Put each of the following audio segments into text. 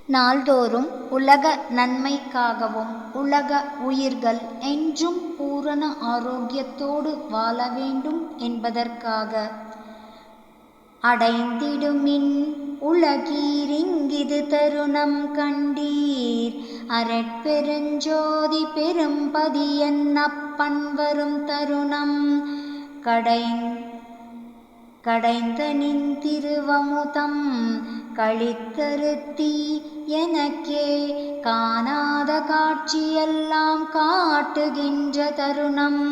நாள்தோறும் உலக நன்மைக்காகவும் உலக உயிர்கள் என்றும் பூரண ஆரோக்கியத்தோடு வாழ வேண்டும் என்பதற்காக அடைந்திடுமின் உலகீரிங்கிது தருணம் கண்டீர் அரட்பெருஞ்சோதி பெரும்பதியன் அப்பன் வரும் தருணம் கடைந்தனின் திருவமுதம் களித்தருத்தி எனக்கே காணாத காட்சியெல்லாம் காட்டுகின்ற தருணம்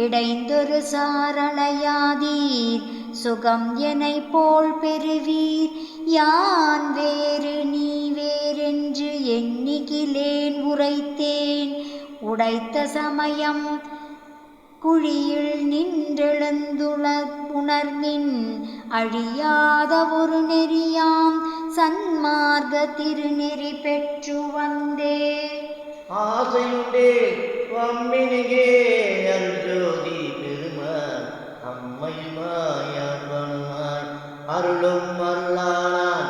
இடைந்தொரு சாரளையாதீர் சுகம் எனை போல் பெறுவீர் யான் வேறு நீ வேறென்று எண்ணிகிலேன் உரைத்தேன் உடைத்த சமயம் குழியில் நின்றெழுந்துணர்மின் அழியாத ஒரு நெறியாம் சன்மார்க்க திருநெறி பெற்று வந்தே ஆசையுண்டே வம்மினிகே அருள்ஜோதி பெரும அம்மையுமாய் அன்பனுமாய் அருளும் அருளானான்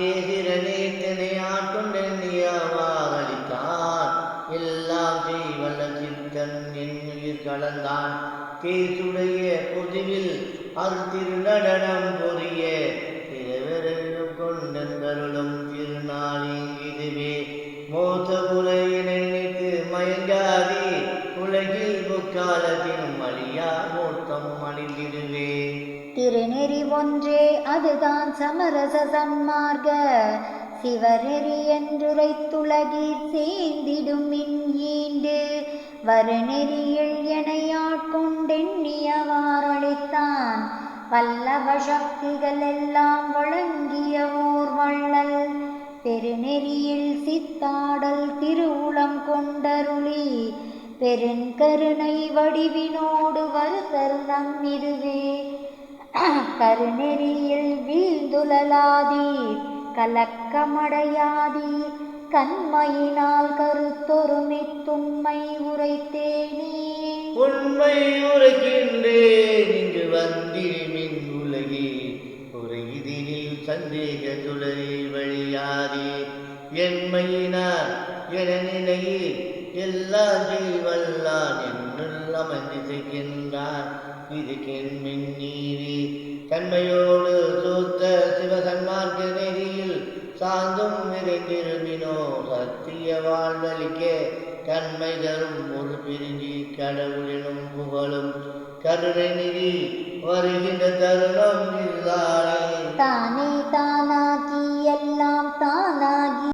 ஏதிரனே தினை ஆட்கொண்டெண்ணியவார் அளித்தான் எல்லாம் செய்வல்ல சித்தன் என் உயிர் கலந்தான் கேசுடைய பொதுவில் அருள் திருநடனம் பொரிய திருவரும் கொண்டருளும் திருநாளிங்குதுவே மோச உலகினை நினைத்து மயங்காதி உலகில் முக்காலத்தினும் அழியா மோட்டம் அணிந்திடுவே திருநெறி ஒன்றே அதுதான் சமரச சன்மார்க்க சிவநெறி என்றுரைத்துலகீர் சேர்ந்திடும் ஈண்டு வருநெறியில் எனையாட்கொண்டெண்ணியவார் அளித்தான் வல்லவ சக்திகள் எல்லாம் வழங்கிய ஓர் வள்ளல் பெருநெறியில் சித்தாடல் திருவுளம் கொண்டருளி பெருங்கருணை வடிவினோடு வருதருணம் இதுவே கருநெறியில் வீழ்ந்துழலாதீர் கலக்கமடையாதீர் கண்மையினால் கருத்தொருமித்துண்மை உரைத்தேனே உண்மை உரைக்கின்றேன் இங்கு வந்திருமின் உலகே உரையிதினில் சந்தேக துளை வழியாதே என்மையினார் என நினையே எல்லாம் செய்வல்லான் என்னுள் அமர்ந்திருக்கின்றான் இதுக்கென்மின் நீரே தன்மையோடு சூத்த சிவசன்மார்க்க நெறியில் சார்ந்தும் நிறைந்திருமினோ சத்திய வாழ்வழிக்க கண்மை தரும் ஒரு பிரிஞ்சி கடவுளினும் புகழும் கருணை நிதி வருகின்ற தருணம் இல்லானே தானே தானாக்கி எல்லாம் தானா